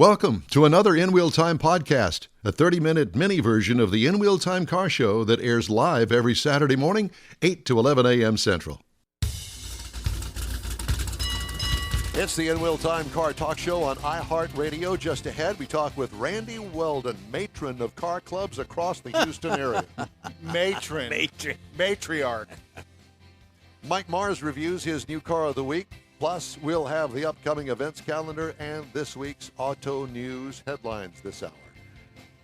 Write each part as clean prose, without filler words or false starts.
Welcome to another In Wheel Time podcast, a 30-minute mini version of the In Wheel Time car show that airs live every Saturday morning, 8 to 11 a.m. Central. It's the In Wheel Time car talk show on iHeart Radio. Just ahead, we talk with Randy Weldon, matron of car clubs across the Houston area. Matriarch. Mike Mars reviews his new car of the week. Plus, we'll have the upcoming events calendar and this week's auto news headlines this hour.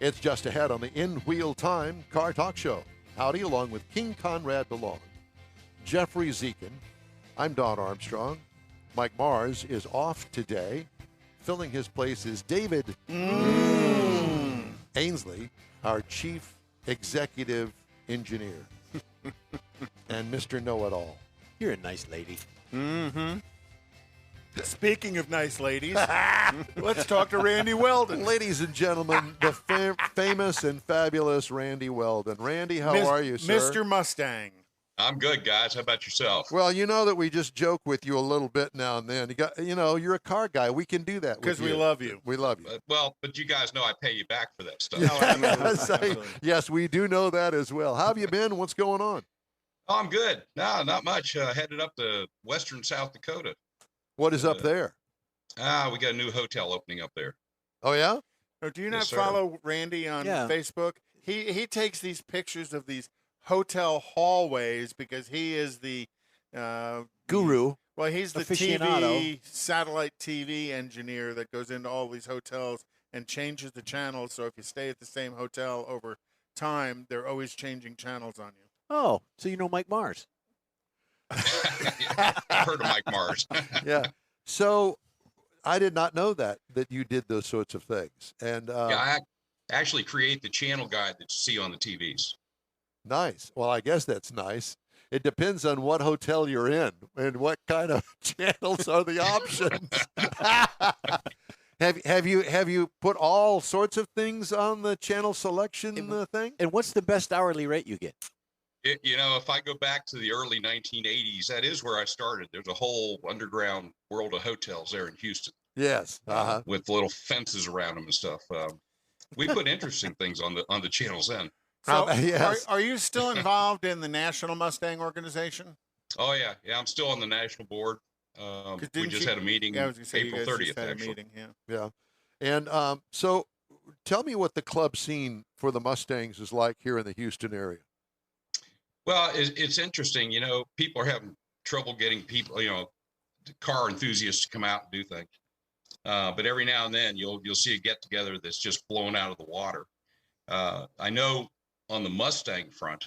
It's just ahead on the In Wheel Time Car Talk Show. Howdy, along with King Conrad DeLong, Jeffrey Zekin. I'm Don Armstrong. Mike Mars is off today. Filling his place is David Ainsley, our chief executive engineer, and Mr. Know-It-All. You're a nice lady. Mm-hmm. Speaking of nice ladies, let's talk to Randy Weldon. Ladies and gentlemen, the famous and fabulous Randy Weldon. Randy, how are you, sir? Mr. Mustang. I'm good, guys. How about yourself? Well, you know that we just joke with you a little bit now and then. You're a car guy. We can do that because we love you. We love you. But you guys know I pay you back for that stuff. Yes, we do know that as well. How have you been? What's going on? Oh, I'm good. No, not much. Headed up to western South Dakota. What is up there? We got a new hotel opening up there. Oh, yeah? Oh, do you not follow Randy on Facebook? He takes these pictures of these hotel hallways because he is the guru. Well, he's the aficionado. Satellite TV engineer that goes into all these hotels and changes the channels. So if you stay at the same hotel over time, they're always changing channels on you. Oh, so you know Mike Mars. Yeah, I've heard of Mike Mars. Yeah. So I did not know that you did those sorts of things. And I actually create the channel guide that you see on the TVs. Nice. Well, I guess that's nice. It depends on what hotel you're in and what kind of channels are the options. Have you put all sorts of things on the channel selection thing? And what's the best hourly rate you get? If I go back to the early 1980s, that is where I started. There's a whole underground world of hotels there in Houston. Yes. With little fences around them and stuff. We put interesting things on the channels then. So yes. Are you still involved in the National Mustang Organization? Oh, yeah. Yeah, I'm still on the national board. We just had a meeting April 30th, actually. Yeah. And so tell me what the club scene for the Mustangs is like here in the Houston area. Well, it's interesting. People are having trouble getting people, car enthusiasts to come out and do things. But every now and then you'll see a get-together that's just blown out of the water. I know on the Mustang front,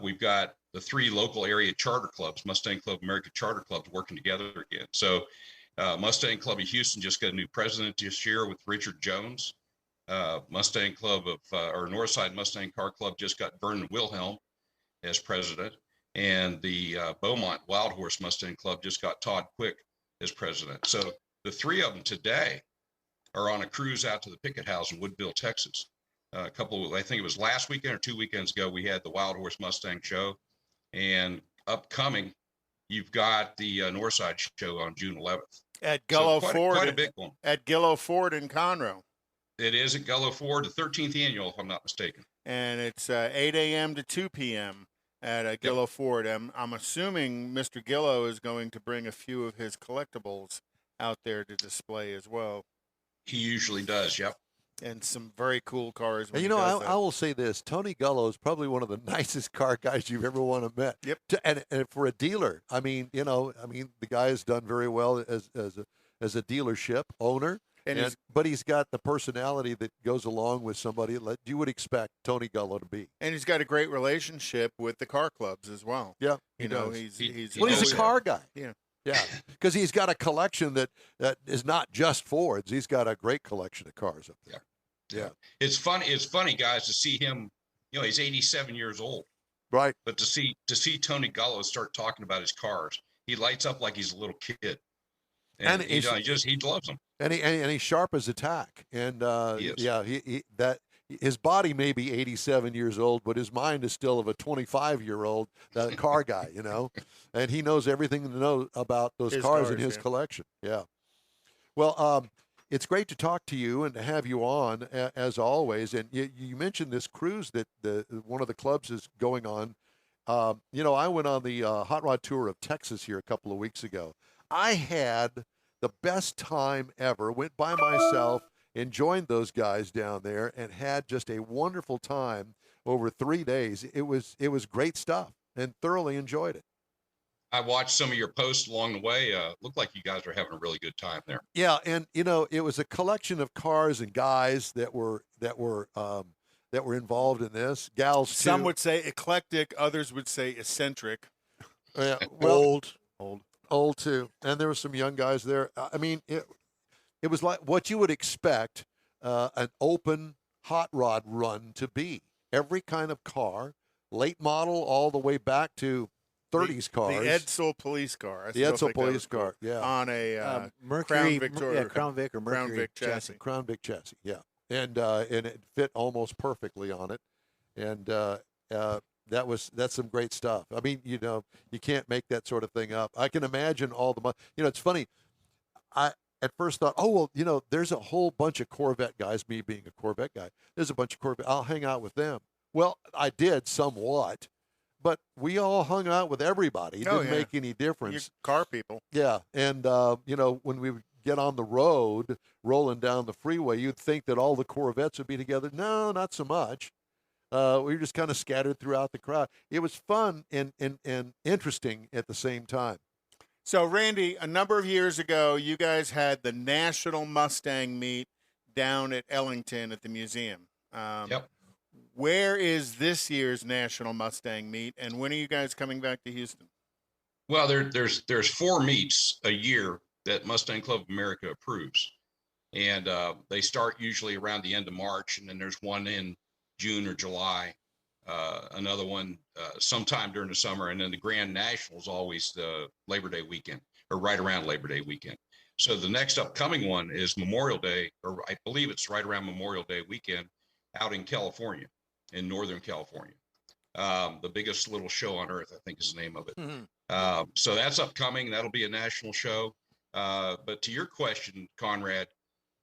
we've got the 3 local area charter clubs, Mustang Club, American Charter Clubs, working together again. So Mustang Club of Houston just got a new president this year with Richard Jones. Mustang Club or Northside Mustang Car Club just got Vernon Wilhelm as president. And the Beaumont Wild Horse Mustang Club just got Todd Quick as president. So the 3 of them today are on a cruise out to the Picket House in Woodville, Texas. I think it was last weekend or 2 weekends ago, we had the Wild Horse Mustang show. And upcoming, you've got the Northside show on June 11th. At Gullo Ford. Quite a big one. At Gullo Ford in Conroe. It is at Gullo Ford, the 13th annual, if I'm not mistaken. And it's 8 a.m. to 2 p.m. at Gullo Ford. I'm assuming Mr. Gillo is going to bring a few of his collectibles out there to display as well. He usually does, yep. And some very cool cars. And I will say this. Tony Gullo is probably one of the nicest car guys you've ever want to met. Yep. And for a dealer, the guy has done very well as a dealership owner. But he's got the personality that goes along with somebody that you would expect Tony Gullo to be. And he's got a great relationship with the car clubs as well. Yeah. He's a car guy. Yeah. Yeah, because he's got a collection that is not just Fords. He's got a great collection of cars up there. Yeah. It's funny, guys, to see him. He's 87 years old. Right. But to see Tony Gullo start talking about his cars, he lights up like he's a little kid. And he loves them. And he's sharp as a tack. And his body may be 87 years old, but his mind is still of a 25-year-old car guy, and he knows everything to know about those cars in his collection. Yeah. Well, it's great to talk to you and to have you on as always. And you mentioned this cruise that one of the clubs is going on. I went on the hot rod tour of Texas here a couple of weeks ago. I had the best time ever. Went by myself and joined those guys down there and had just a wonderful time over 3 days. It was great stuff and thoroughly enjoyed it. I watched some of your posts along the way. Looked like you guys are having a really good time there. Yeah, and it was a collection of cars and guys that were involved in this. Gals too. Some would say eclectic, others would say eccentric. Yeah, well, Old. too. And there were some young guys there. I mean, it was like what you would expect an open hot rod run to be. Every kind of car, late model all the way back to 30s cars. The Edsel police car. The Edsel police car, yeah. On a Mercury, Crown Victoria. Crown Vic or Mercury Crown Vic chassis. Crown Vic chassis, yeah. And it fit almost perfectly on it. And that's some great stuff. I mean, you can't make that sort of thing up. I can imagine all the money. It's funny. I at first thought, there's a whole bunch of Corvette guys, me being a Corvette guy. There's a bunch of Corvette. I'll hang out with them. Well, I did somewhat, but we all hung out with everybody. It didn't make any difference. You're car people. Yeah. And, when we would get on the road rolling down the freeway, you'd think that all the Corvettes would be together. No, not so much. We were just kind of scattered throughout the crowd. It was fun and interesting at the same time. So, Randy, a number of years ago, you guys had the National Mustang Meet down at Ellington at the museum. Yep. Where is this year's National Mustang Meet, and when are you guys coming back to Houston? Well, there's 4 meets a year that Mustang Club of America approves, and they start usually around the end of March, and then there's one in June or July, another one sometime during the summer, and then the Grand National is always the Labor Day weekend, or right around Labor Day weekend. So the next upcoming one is Memorial Day, or I believe it's right around Memorial Day weekend, out in California, in Northern California. The biggest little show on earth, I think is the name of it. Mm-hmm. So that's upcoming. That'll be a national show. But to your question, Conrad,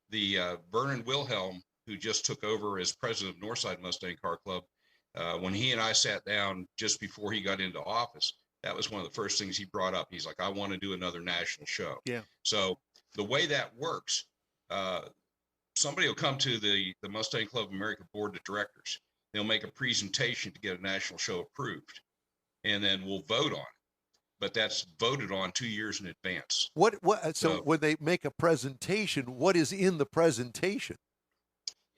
the Vernon Wilhelm, who just took over as president of Northside Mustang Car Club, when he and I sat down just before he got into office, that was one of the first things he brought up. He's like, I want to do another national show. Yeah. So the way that works, somebody will come to the Mustang Club of America board of directors. They'll make a presentation to get a national show approved, and then we'll vote on it. But that's voted on 2 years in advance. So when they make a presentation, what is in the presentation?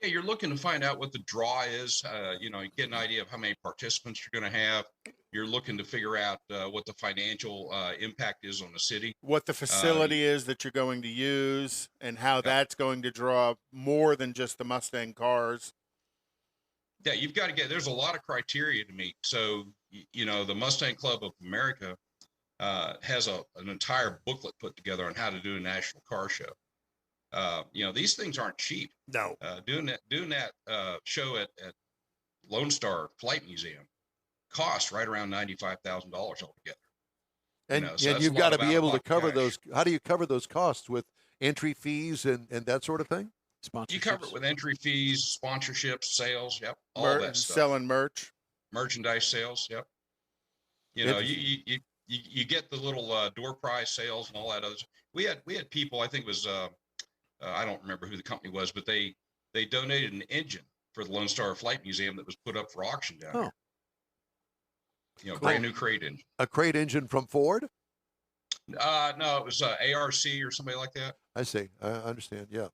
Yeah, you're looking to find out what the draw is. You get an idea of how many participants you're going to have. You're looking to figure out what the financial impact is on the city. What the facility is that you're going to use, and how that's going to draw more than just the Mustang cars. Yeah, you've got to there's a lot of criteria to meet. So, the Mustang Club of America has an entire booklet put together on how to do a national car show. These things aren't cheap. No. Doing that show at Lone Star Flight Museum costs right around $95,000 altogether. And, so and you've got to be able to cover cash. those. How do you cover those costs with entry fees and that sort of thing? You cover it with entry fees, sponsorships, sales. Yep. All that stuff. Selling Merchandise sales. Yep. You get the little door prize sales and all that other. We had people. I think it was I don't remember who the company was, but they donated an engine for the Lone Star Flight Museum that was put up for auction down here. Cool. Brand new crate engine. A crate engine from Ford? No, it was ARC or somebody like that. I see. I understand. Yeah.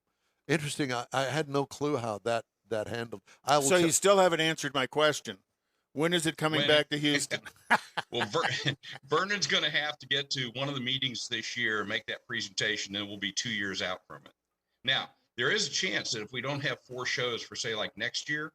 Interesting. I had no clue how that handled. So you still haven't answered my question. When is it coming back to Houston? Well, Vernon's going to have to get to one of the meetings this year and make that presentation. Then we'll be 2 years out from it. Now, there is a chance that if we don't have 4 shows for, say, like next year,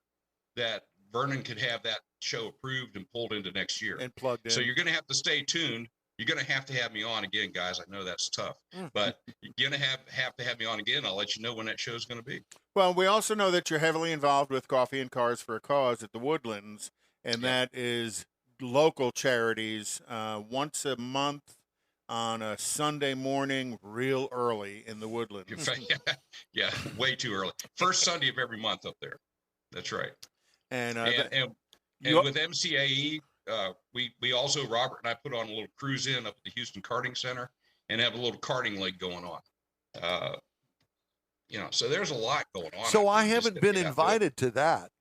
that Vernon could have that show approved and pulled into next year. And plugged in. So you're going to have to stay tuned. You're going to have me on again, guys. I know that's tough, but you're going to have me on again. I'll let you know when that show is going to be. Well, we also know that you're heavily involved with Coffee and Cars for a Cause at the Woodlands, and that is local charities. Once a month, on a Sunday morning real early in the Woodlands. Yeah, way too early. First Sunday of every month up there. That's right. And And with MCAE, we also, Robert and I, put on a little cruise in up at the Houston Karting Center and have a little karting league going on. So there's a lot going on. So I haven't been invited to that.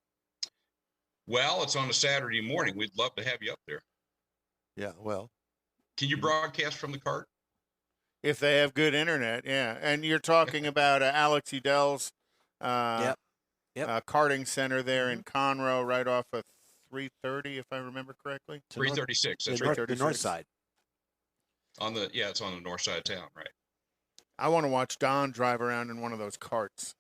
Well, it's on a Saturday morning. We'd love to have you up there. Yeah, well. Can you broadcast from the cart? If they have good internet, yeah. And you're talking about Alex Edel's karting center there in Conroe, right off of 330, if I remember correctly. 336. That's right. The north side. It's on the north side of town, right? I want to watch Don drive around in one of those carts.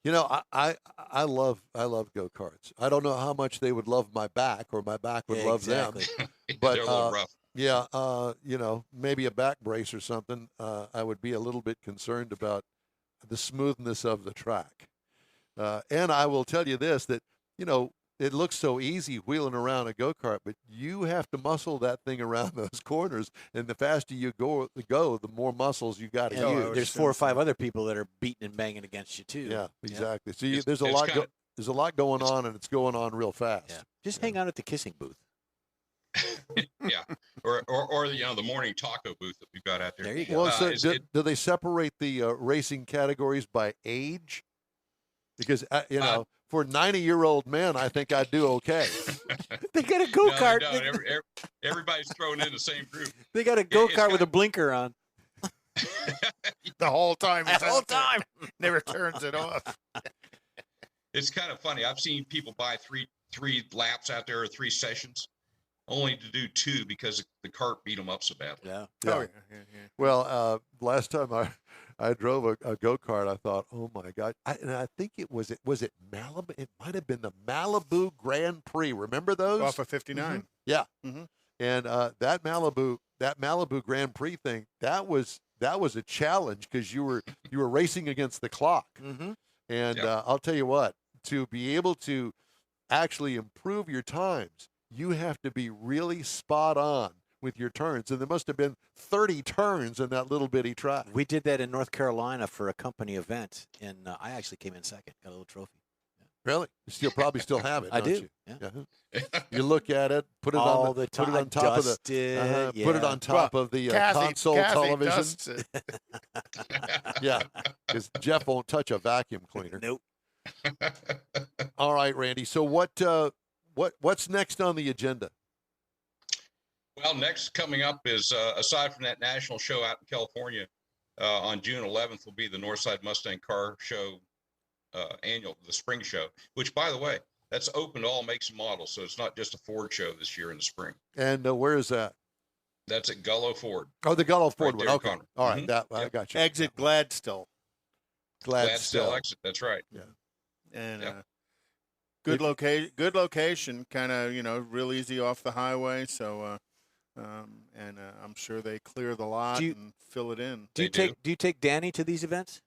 You know, I love go-karts. I don't know how much they would love my back or my back would love them. But they're a little rough. Yeah, maybe a back brace or something. I would be a little bit concerned about the smoothness of the track. And I will tell you this, that, it looks so easy wheeling around a go-kart, but you have to muscle that thing around those corners. And the faster you go, the more muscles you got to use. There's 4 or 5 other people that are beating and banging against you too. Yeah, exactly. So there's a lot going on, and it's going on real fast. Yeah. Just hang out at the kissing booth. Yeah, or the morning taco booth that we've got out there. There you go. Well, so do they separate the racing categories by age? Because for 90-year-old men, I think I'd do okay. They got a go-kart. No, everybody's thrown in the same group. They got a go-kart with a blinker on. The whole time. The whole time. Never turns it off. It's kind of funny. I've seen people buy three laps out there, or 3 sessions, only to do 2 because the cart beat them up so badly. Yeah. Oh, yeah. Well, last time I drove a go-kart, I thought, oh my God. And I think was it Malibu? It might have been the Malibu Grand Prix. Remember those? Off of 59. Mm-hmm. Yeah. Mm-hmm. And that Malibu Grand Prix thing, that was a challenge because you were racing against the clock. Mm-hmm. And I'll tell you what, to be able to actually improve your times, you have to be really spot on with your turns. And there must have been 30 turns in that little bitty track. We did that in North Carolina for a company event, and I actually came in second, got a little trophy. Yeah. Really? You probably still have it, I don't do. you? Yeah. You look at it, put it all on the time. put it on top put it on top of the console Kathy television. dusts it. Yeah, because Jeff won't touch a vacuum cleaner. Nope. All right, Randy. So what's next on the agenda? Well, next coming up is, aside from that national show out in California, on June 11th will be the Northside Mustang Car Show the spring show, which, by the way, that's open to all makes and models. So it's not just a Ford show this year in the spring. And where is that? That's at Gullo Ford. Oh, the Gullo Ford Right one. there, Okay. Connor. All right. Mhm. I got you. Exit Gladstone. Gladstone. Exit. That's right. Yeah. And Yep. good location, kind of, real easy off the highway. So, I'm sure they clear the lot and fill it in. Do you take Danny to these events?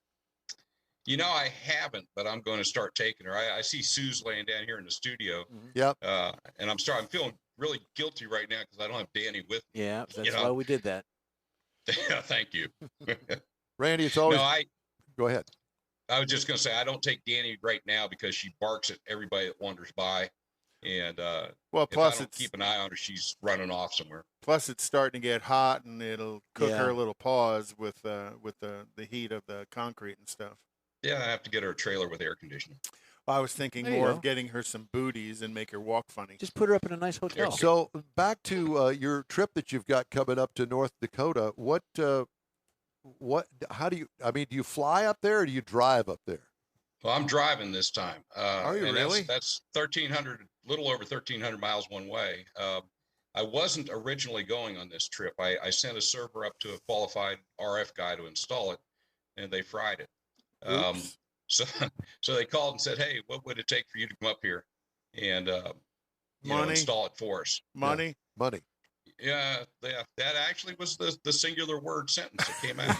I haven't, but I'm going to start taking her. I see Sue's laying down here in the studio. Yep. And I'm feeling really guilty right now because I don't have Danny with me. Yeah, that's why we did that. Thank you. Randy, it's always. Go ahead. I was just going to say, I don't take Danny right now because she barks at everybody that wanders by. And plus if I don't keep an eye on her, she's running off somewhere. Plus, it's starting to get hot, and it'll cook Yeah. her little paws with the heat of the concrete and stuff. Yeah, I have to get her a trailer with air conditioning. I was thinking There you more go. of getting her some booties and make her walk funny. Just put her up in a nice hotel. So back to your trip that you've got coming up to North Dakota. How do you fly up there or do you drive up there? Well, I'm driving this time. Are you and really? That's 1,300, little over 1,300 miles one way. I wasn't originally going on this trip. I sent a server up to a qualified RF guy to install it, and they fried it. So they called and said, "Hey, what would it take for you to come up here and install it for us?" Money. Yeah, that actually was the singular word sentence that came out.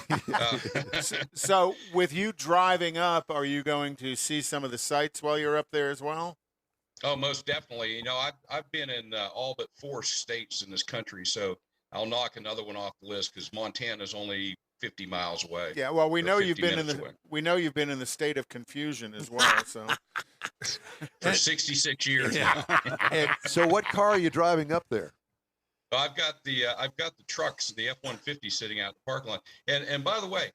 So, with you driving up, are you going to see some of the sites while you're up there as well? Oh, most definitely. I've been in all but 4 states in this country, so I'll knock another one off the list because Montana's only 50 miles away. Yeah, well, we or know 50 you've been in minutes the away. we know you've been in the state of confusion as well. So For 66 years Yeah. now. So what car are you driving up there? I've got the trucks, the F-150 sitting out in the parking lot. And by the way,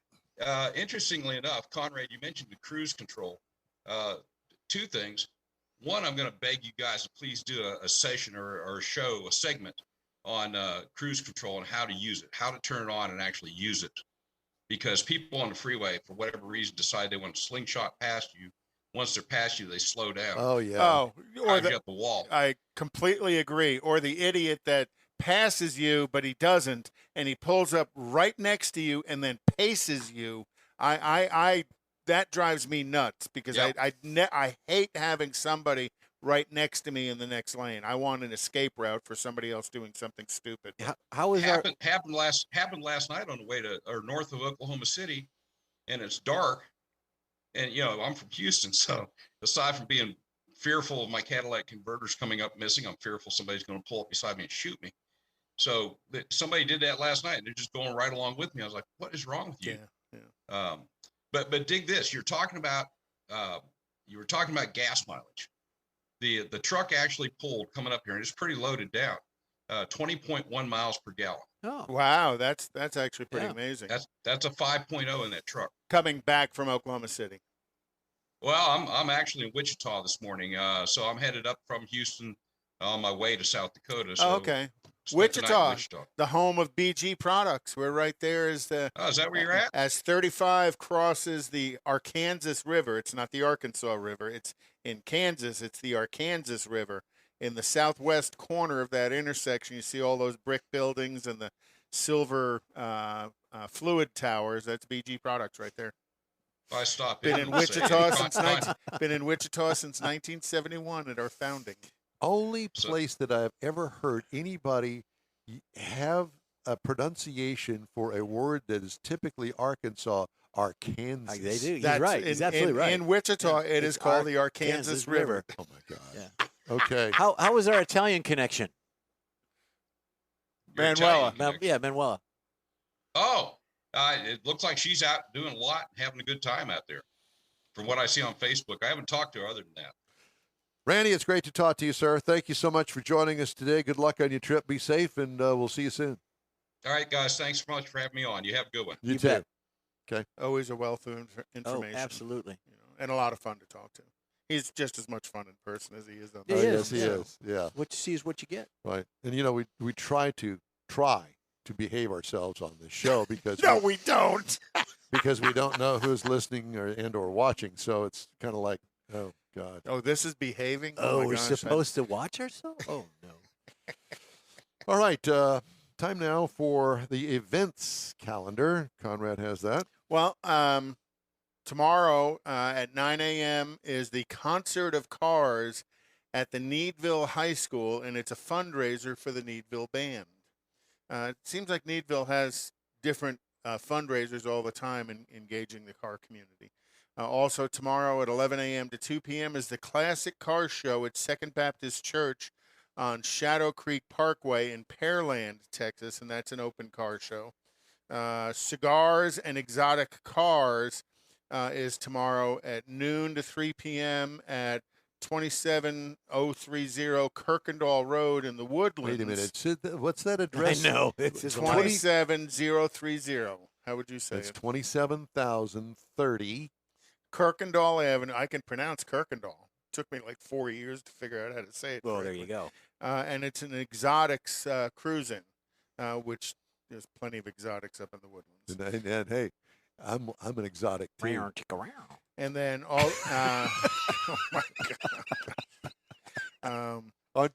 interestingly enough, Conrad, you mentioned the cruise control. Two things. One, I'm going to beg you guys to please do a session or a show, a segment on cruise control and how to use it, how to turn it on and actually use it. Because people on the freeway, for whatever reason, decide they want to slingshot past you. Once they're past you, they slow down. Oh yeah. oh, or Drive you up the wall. I completely agree. Or the idiot that passes you, but he doesn't, and he pulls up right next to you and then paces you. I that drives me nuts because Yep. I hate having somebody right next to me in the next lane. I want an escape route for somebody else doing something stupid. How is our happened last night on the way to or north of Oklahoma City, and it's dark. And I'm from Houston, so aside from being fearful of my Cadillac converters coming up missing, I'm fearful somebody's going to pull up beside me and shoot me. So somebody did that last night, and they're just going right along with me. I was like, "What is wrong with you?" Yeah. But dig this: you were talking about gas mileage. The truck actually pulled coming up here, and it's pretty loaded down. 20.1 miles per gallon. oh Wow, that's actually pretty Yeah. amazing. That's a 5.0 in that truck. Coming back from Oklahoma City. Well, I'm actually in Wichita this morning, so I'm headed up from Houston on my way to South Dakota. So Okay. spent the night in Wichita, the home of BG Products. We're right there as the Oh, is that where you're at? as 35 crosses the Arkansas River. It's not the Arkansas River. It's in Kansas. It's the Arkansas River. In the southwest corner of that intersection, you see all those brick buildings and the silver fluid towers. That's BG Products right there. If I stop Been in in and say, Wichita "Con- since Con- 1971 at our founding. Only So- place that I've ever heard anybody have a pronunciation for a word that is typically Arkansas, Arkansas. they do. He's That's right. He's absolutely in, right. In Wichita, it It's is called the Arkansas Kansas River. Oh my God. Yeah. Okay. How is our Italian connection? Your Manuela. Italian connection. Yeah, Manuela. Oh, it looks like she's out doing a lot, having a good time out there. From what I see on Facebook, I haven't talked to her other than that. Randy, it's great to talk to you, sir. Thank you so much for joining us today. Good luck on your trip. Be safe, and we'll see you soon. All right, guys, thanks so much for having me on. You have a good one. You, You too. bet. Always a wealth of information. Oh, absolutely. And a lot of fun to talk to. He's just as much fun in person as he is on He Oh, the is, yes, he yeah. is. Yeah, What you see is what you get. right. And we try to behave ourselves on this show because No, we don't. because we don't know who's listening or watching. So it's kind of like, oh God. Oh, this is behaving. Oh, my we're gosh. supposed to watch ourselves? Oh, no. All right. Time now for the events calendar. Conrad has that. Well, tomorrow at 9 a.m. is the Concert of Cars at the Needville High School, and it's a fundraiser for the Needville Band. It seems like Needville has different fundraisers all the time in engaging the car community. Also, tomorrow at 11 a.m. to 2 p.m. is the Classic Car Show at Second Baptist Church on Shadow Creek Parkway in Pearland, Texas, and that's an open car show. Cigars and Exotic Cars is tomorrow at noon to 3 p.m. at 27030 Kirkendall Road in the Woodlands. Wait a minute. What's that address? I know. It's just 27030. How would you say It's it? 27,030. Kirkendall Avenue. I can pronounce Kirkendall. Took me like 4 years to figure out how to say it. Well, there correctly. you go. And it's an exotics cruising, which there's plenty of exotics up in the Woodlands. And hey, I'm an exotic too. And then all, oh my God.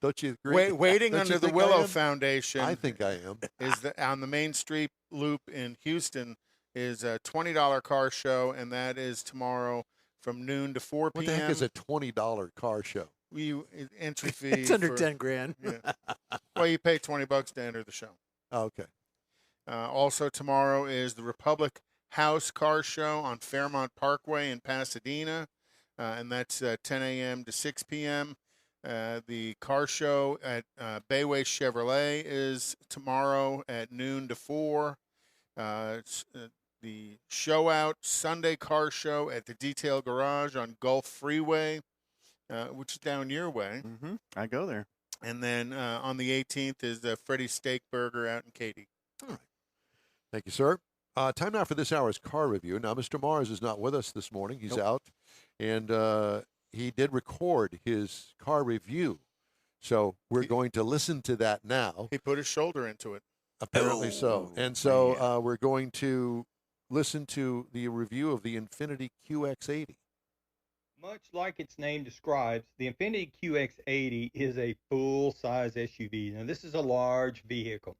Don't you agree? Waiting Don't you under the think I Willow am? Foundation. I think I am. Is on the Main Street Loop in Houston is a $20 car show, and that is tomorrow from noon to 4 What p.m. the heck is a $20 car show? Entry fee? It's under for- 10 grand. Yeah. Well, you pay $20 to enter the show. Oh, okay. Also tomorrow is the Republic House Car Show on Fairmont Parkway in Pasadena, and that's 10 a.m. to 6 p.m. The car show at Bayway Chevrolet is tomorrow at noon to 4. The show out Sunday car show at the Detail Garage on Gulf Freeway, which is down your way. Mm-hmm. I go there. And then on the 18th is the Freddy's Steak Burger out in Katy. All right. Thank you, sir. Time now for this hour's car review. Now, Mr. Mars is not with us this morning. He's out, and he did record his car review. So we're going to listen to that now. He put his shoulder into it. Apparently so. And so we're going to listen to the review of the Infiniti QX80. Much like its name describes, the Infiniti QX80 is a full-size SUV. Now, this is a large vehicle,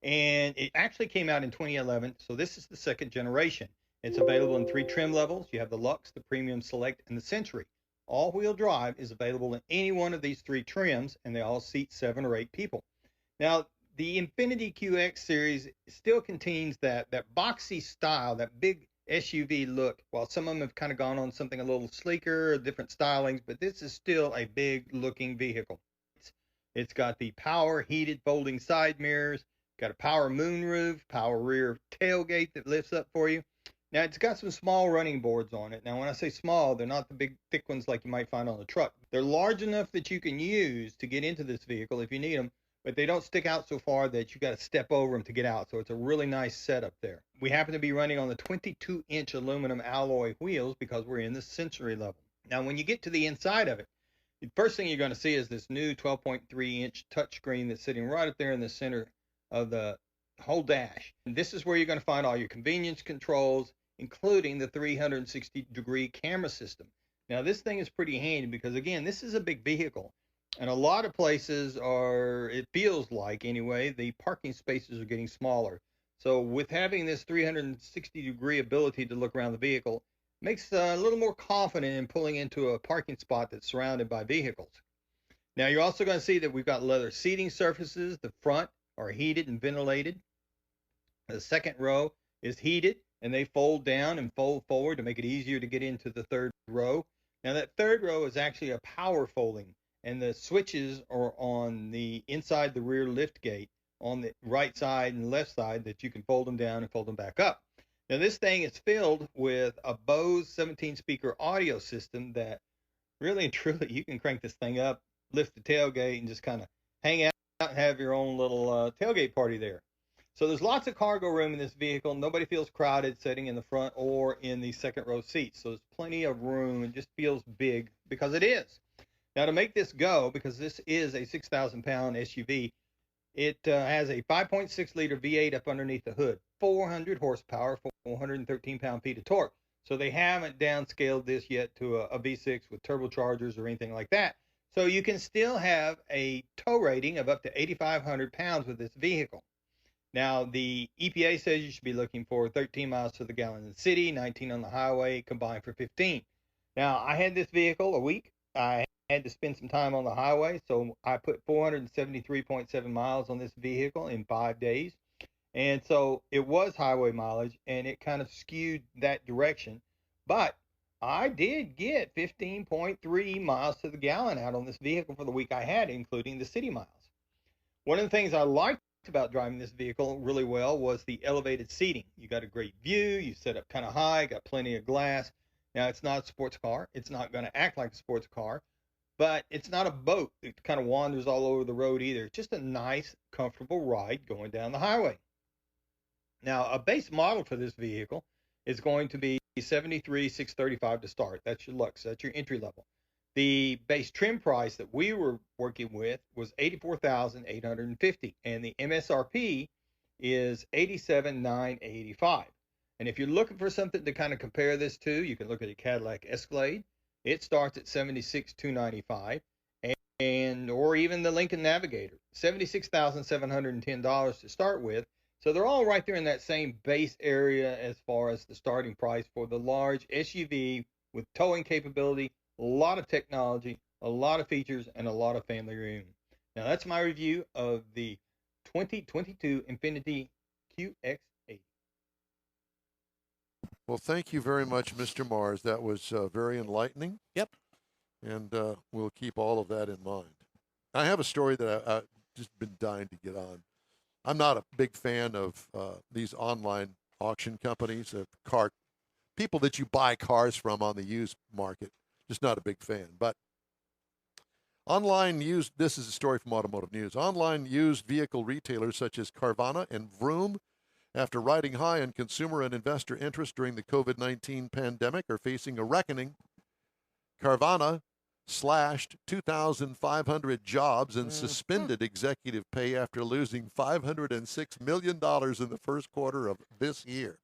and it actually came out in 2011, so this is the second generation. It's available in 3 trim levels. You have the Luxe, the Premium Select, and the Century. All-wheel drive is available in any one of these 3 trims, and they all seat 7 or 8 people. Now, the Infiniti QX series still contains that boxy style, that big SUV look, while some of them have kind of gone on something a little sleeker, different stylings, but this is still a big looking vehicle. It's got the power heated folding side mirrors, got a power moonroof, power rear tailgate that lifts up for you. Now, it's got some small running boards on it. Now, when I say small, they're not the big thick ones like you might find on a truck. They're large enough that you can use to get into this vehicle if you need them, but they don't stick out so far that you got to step over them to get out. So it's a really nice setup there. We happen to be running on the 22-inch aluminum alloy wheels because we're in the Century level. Now, when you get to the inside of it, the first thing you're going to see is this new 12.3-inch touchscreen that's sitting right up there in the center of the whole dash. And this is where you're going to find all your convenience controls, including the 360-degree camera system. Now, this thing is pretty handy because, again, this is a big vehicle. And a lot of places are, it feels like anyway, the parking spaces are getting smaller. So with having this 360-degree ability to look around the vehicle, makes a little more confident in pulling into a parking spot that's surrounded by vehicles. Now, you're also going to see that we've got leather seating surfaces. The front are heated and ventilated. The second row is heated, and they fold down and fold forward to make it easier to get into the third row. Now, that third row is actually a power folding, and the switches are on the inside the rear lift gate on the right side and left side that you can fold them down and fold them back up. Now, this thing is filled with a Bose 17-speaker audio system that really and truly you can crank this thing up, lift the tailgate, and just kind of hang out and have your own little tailgate party there. So there's lots of cargo room in this vehicle. Nobody feels crowded sitting in the front or in the second row seats. So there's plenty of room. It just feels big because it is. Now, to make this go, because this is a 6,000-pound SUV, it has a 5.6-liter V8 up underneath the hood, 400 horsepower, 413 pound-feet of torque. So they haven't downscaled this yet to a V6 with turbochargers or anything like that. So you can still have a tow rating of up to 8,500 pounds with this vehicle. Now, the EPA says you should be looking for 13 miles to the gallon in the city, 19 on the highway, combined for 15. Now, I had this vehicle a week. I had to spend some time on the highway, so I put 473.7 miles on this vehicle in 5 days. And so it was highway mileage, and it kind of skewed that direction. But I did get 15.3 miles to the gallon out on this vehicle for the week I had, including the city miles. One of the things I liked about driving this vehicle really well was the elevated seating. You got a great view, you set up kind of high, got plenty of glass. Now, it's not a sports car. It's not going to act like a sports car, but it's not a boat. It kind of wanders all over the road either. It's just a nice, comfortable ride going down the highway. Now, a base model for this vehicle is going to be $73,635 to start. That's your Lux. That's your entry level. The base trim price that we were working with was $84,850, and the MSRP is $87,985. And if you're looking for something to kind of compare this to, you can look at a Cadillac Escalade. It starts at $76,295, and or even the Lincoln Navigator, $76,710 to start with. So they're all right there in that same base area as far as the starting price for the large SUV with towing capability, a lot of technology, a lot of features, and a lot of family room. Now, that's my review of the 2022 Infiniti QX80. Well, thank you very much, Mr. Mars. That was very enlightening. Yep. And we'll keep all of that in mind. I have a story that I've just been dying to get on. I'm not a big fan of these online auction companies, people that you buy cars from on the used market. Just not a big fan. But this is a story from Automotive News. Online used vehicle retailers such as Carvana and Vroom, after riding high on consumer and investor interest during the COVID-19 pandemic, are facing a reckoning. Carvana slashed 2,500 jobs and suspended executive pay after losing $506 million in the first quarter of this year.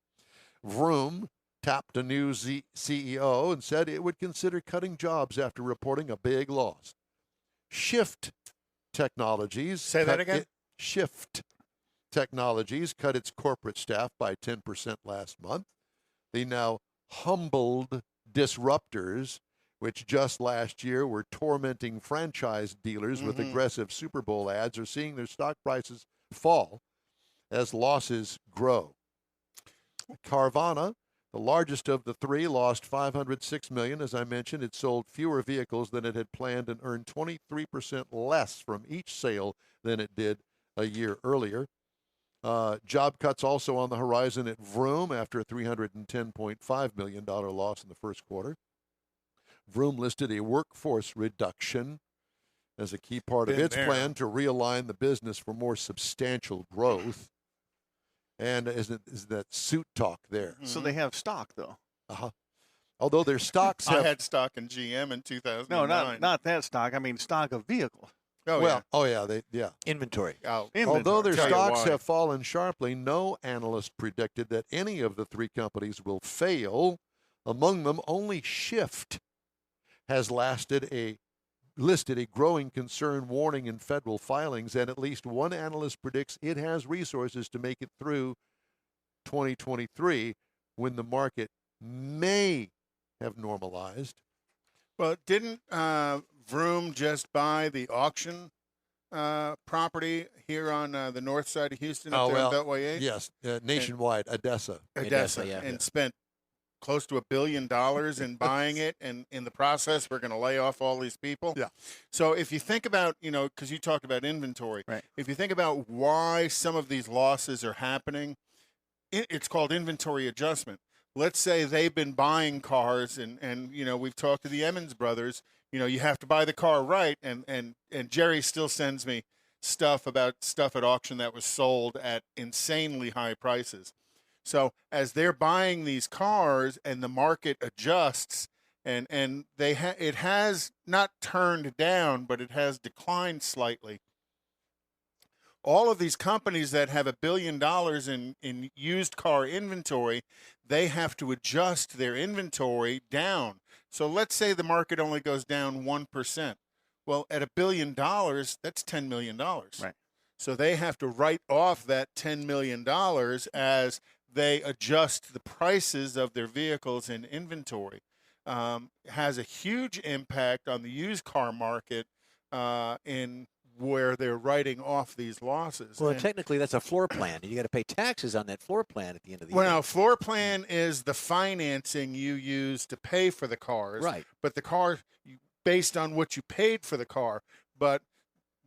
Vroom tapped a new CEO and said it would consider cutting jobs after reporting a big loss. Shift Technologies. Say that again? Shift Technologies cut its corporate staff by 10% last month. The now humbled disruptors, which just last year were tormenting franchise dealers with aggressive Super Bowl ads, are seeing their stock prices fall as losses grow. Carvana, the largest of the three, lost $506 million. As I mentioned, it sold fewer vehicles than it had planned and earned 23% less from each sale than it did a year earlier. Job cuts also on the horizon at Vroom after a $310.5 million loss in the first quarter. Vroom listed a workforce reduction as a key part of its plan to realign the business for more substantial growth. And is that suit talk there? So they have stock, though. Although their stocks have... I had stock in GM in 2009. No, not that stock. I mean stock of vehicles. Inventory. Inventory. Although their Tell you stocks why. have fallen sharply, no analyst predicted that any of the three companies will fail. Among them, only Shift has listed a growing concern warning in federal filings, and at least one analyst predicts it has resources to make it through 2023 when the market may have normalized. Well, didn't Vroom just buy the auction property here on the north side of Houston up there on Beltway 8? Yes, nationwide, Odessa, yeah. And spent close to $1 billion in buying it, and in the process, we're going to lay off all these people. Yeah. So if you think about, because you talked about inventory, right? If you think about why some of these losses are happening, it's called inventory adjustment. Let's say they've been buying cars, and we've talked to the Emmons brothers. You have to buy the car right, and Jerry still sends me stuff at auction that was sold at insanely high prices. So as they're buying these cars and the market adjusts, and it has not turned down, but it has declined slightly. All of these companies that have $1 billion in used car inventory, they have to adjust their inventory down. So let's say the market only goes down 1%. Well, at $1 billion, that's $10 million. Right. So they have to write off that $10 million as they adjust the prices of their vehicles in inventory. Has a huge impact on the used car market in where they're writing off these losses. Well, technically, that's a floor plan. You got to pay taxes on that floor plan at the end of the year. Well, floor plan is the financing you use to pay for the cars. Right. But the car, based on what you paid for the car, but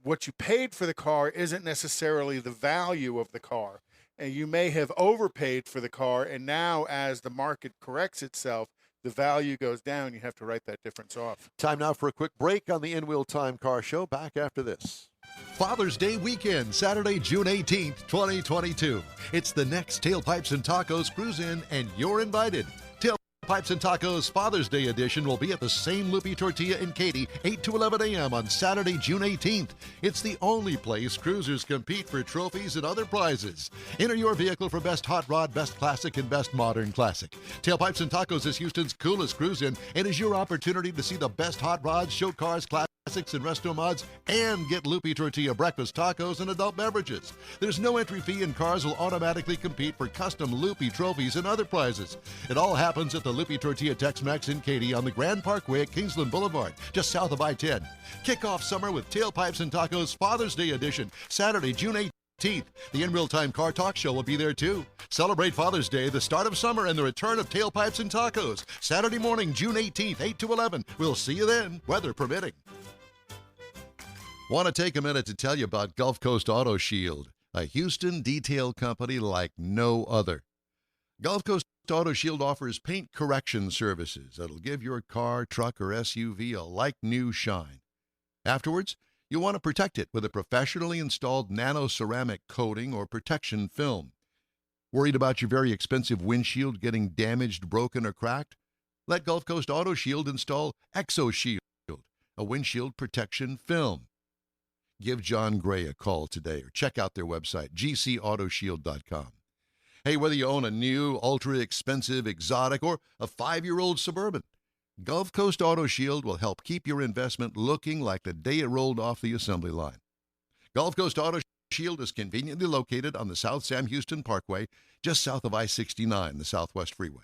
what you paid for the car isn't necessarily the value of the car. And you may have overpaid for the car, and now as the market corrects itself, the value goes down. You have to write that difference off. Time now for a quick break on the In-Wheel Time Car Show. Back after this. Father's Day weekend, Saturday, June 18th, 2022. It's the next Tailpipes and Tacos Cruise-In, and you're invited. Tailpipes and Tacos Father's Day edition will be at the same Loopy Tortilla in Katy, 8 to 11 a.m. on Saturday, June 18th. It's the only place cruisers compete for trophies and other prizes. Enter your vehicle for Best Hot Rod, Best Classic, and Best Modern Classic. Tailpipes and Tacos is Houston's coolest cruise-in and is your opportunity to see the best hot rods, show cars, classics, and resto mods, and get Loopy Tortilla breakfast tacos and adult beverages. There's no entry fee, and cars will automatically compete for custom Loopy trophies and other prizes. It all happens at the Loopy Tortilla Tex-Mex in Katy on the Grand Parkway at Kingsland Boulevard, just south of I-10. Kick off summer with Tailpipes and Tacos Father's Day edition, Saturday, June 8th. 18th. The In Real Time Car Talk Show will be there too. Celebrate Father's Day, the start of summer, and the return of tailpipes and tacos. Saturday morning, June 18th, 8 to 11. We'll see you then, weather permitting. Want to take a minute to tell you about Gulf Coast Auto Shield, a Houston detail company like no other. Gulf Coast Auto Shield offers paint correction services that'll give your car, truck, or SUV a like-new shine. Afterwards, you'll want to protect it with a professionally installed nano-ceramic coating or protection film. Worried about your very expensive windshield getting damaged, broken, or cracked? Let Gulf Coast Auto Shield install ExoShield, a windshield protection film. Give John Gray a call today or check out their website, gcautoshield.com. Hey, whether you own a new, ultra-expensive, exotic, or a 5-year-old Suburban, Gulf Coast Auto Shield will help keep your investment looking like the day it rolled off the assembly line. Gulf Coast Auto Shield is conveniently located on the South Sam Houston Parkway, just south of I-69, the Southwest Freeway.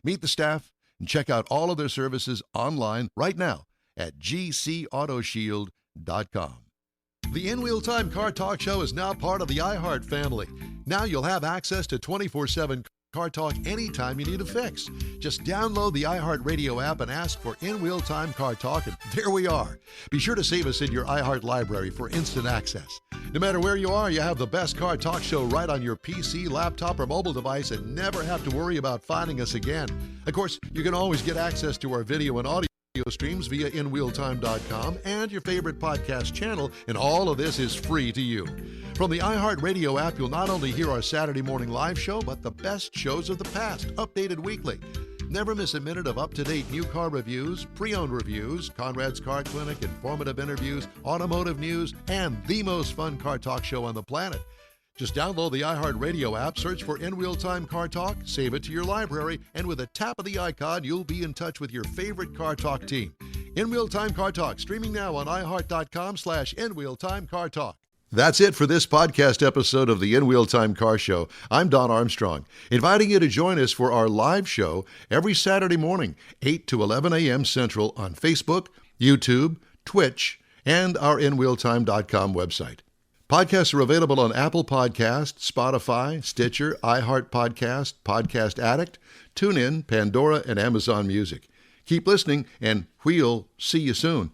Meet the staff and check out all of their services online right now at gcautoshield.com. The In Real Time Car Talk Show is now part of the iHeart family. Now you'll have access to 24/7 Car Talk anytime you need a fix. Just download the iHeart Radio app and ask for In Real Time Car Talk, and there we are. Be sure to save us in your iHeart library for instant access. No matter where you are, you have the best Car Talk Show right on your PC, laptop, or mobile device and never have to worry about finding us again. Of course, you can always get access to our video and audio streams via inwheeltime.com and your favorite podcast channel, and all of this is free to you. From the iHeart Radio app, you'll not only hear our Saturday morning live show, but the best shows of the past, updated weekly. Never miss a minute of up-to-date new car reviews, pre-owned reviews, Conrad's Car Clinic, informative interviews, automotive news, and the most fun car talk show on the planet. Just download the iHeart Radio app, search for In Real Time Car Talk, save it to your library, and with a tap of the icon, you'll be in touch with your favorite Car Talk team. In Real Time Car Talk, streaming now on iHeart.com/InRealTimeCarTalk. That's it for this podcast episode of the In Real Time Car Show. I'm Don Armstrong, inviting you to join us for our live show every Saturday morning, 8 to 11 a.m. Central on Facebook, YouTube, Twitch, and our InRealTime.com website. Podcasts are available on Apple Podcasts, Spotify, Stitcher, iHeart Podcast, Podcast Addict, TuneIn, Pandora, and Amazon Music. Keep listening, and we'll see you soon.